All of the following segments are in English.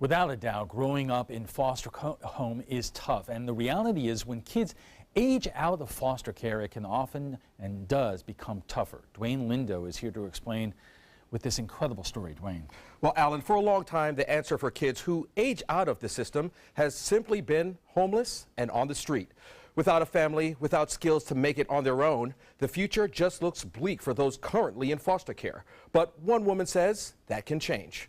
Without a doubt, growing up in foster home is tough, and the reality is when kids age out of foster care, it can often and does become tougher. Dwayne Lindo is here to explain with this incredible story. Dwayne. Well, Alan, for a long time, the answer for kids who age out of the system has simply been homeless and on the street. Without a family, without skills to make it on their own, the future just looks bleak for those currently in foster care. But one woman says that can change.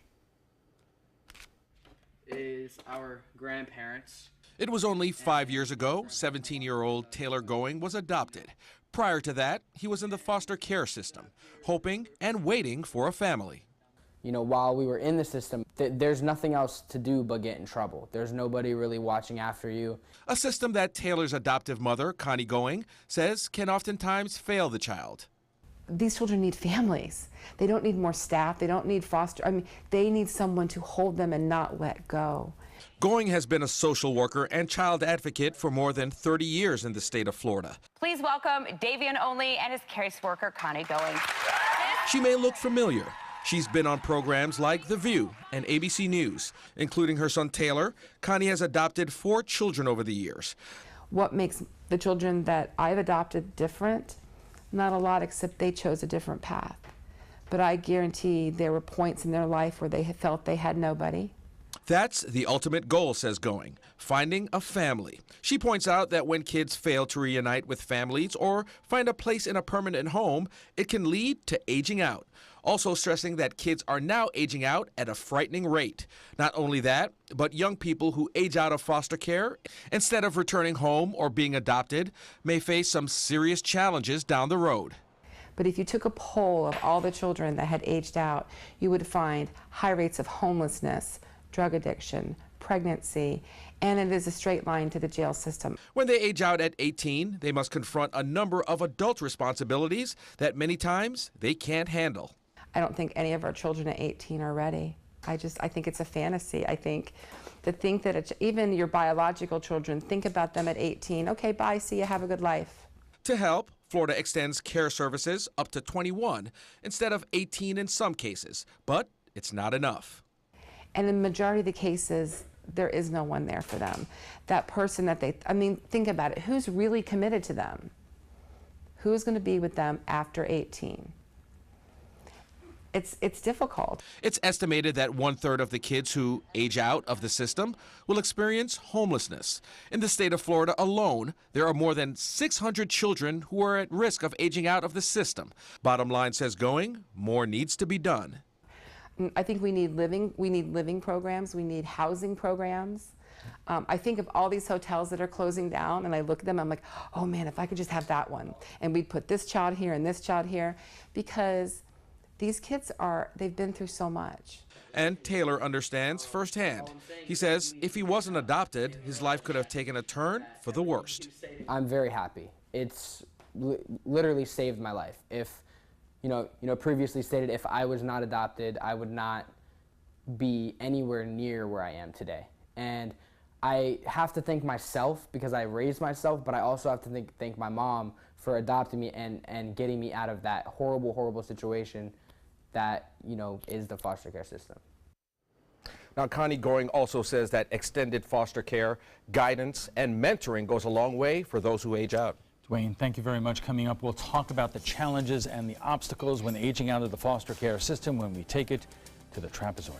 Is our grandparents. It was only 5 years ago, 17-year-old Taylor Going was adopted. Prior to that, he was in the foster care system, hoping and waiting for a family. You know, while we were in the system, there's nothing else to do but get in trouble. There's nobody really watching after you. A system that Taylor's adoptive mother, Connie Going, says can oftentimes fail the child. These children need families. They don't need more staff. They don't need they need someone to hold them and not let go. Going has been a social worker and child advocate for more than 30 years in the state of Florida. Please welcome Davian Only and his caseworker, Connie Going. She may look familiar. She's been on programs like The View and ABC News. Including her son Taylor, Connie has adopted 4 children over the years. What makes the children that I've adopted different? Not a lot, except they chose a different path. But I guarantee there were points in their life where they felt they had nobody. That's the ultimate goal, says Going, finding a family. She points out that when kids fail to reunite with families or find a place in a permanent home, it can lead to aging out. Also stressing that kids are now aging out at a frightening rate. Not only that, but young people who age out of foster care, instead of returning home or being adopted, may face some serious challenges down the road. But if you took a poll of all the children that had aged out, you would find high rates of homelessness, drug addiction, pregnancy, and it is a straight line to the jail system. When they age out at 18, they must confront a number of adult responsibilities that many times they can't handle. I don't think any of our children at 18 are ready. I think it's a fantasy. I think that even your biological children, think about them at 18. Okay, bye, see you, have a good life. To help, Florida extends care services up to 21 instead of 18 in some cases, but it's not enough. And in the majority of the cases, there is no one there for them. That person that think about it, who's really committed to them? Who's going to be with them after 18? It's difficult. It's estimated that 1/3 of the kids who age out of the system will experience homelessness. In the state of Florida alone, there are more than 600 children who are at risk of aging out of the system. Bottom line, says Going, more needs to be done. I think we need living programs. We need housing programs. I think of all these hotels that are closing down, and I look at them, I'm like, oh man, if I could just have that one. And we'd put this child here and this child here, because these kids they've been through so much. And Taylor understands firsthand. He says if he wasn't adopted, his life could have taken a turn for the worst. I'm very happy. It's literally saved my life. If, previously stated, if I was not adopted, I would not be anywhere near where I am today. And I have to thank myself because I raised myself, but I also have to thank my mom for adopting me and getting me out of that horrible, horrible situation that, is the foster care system. Now, Connie Going also says that extended foster care, guidance, and mentoring goes a long way for those who age out. Dwayne, thank you very much. Coming up, we'll talk about the challenges and the obstacles when aging out of the foster care system when we take it to the trapezoid.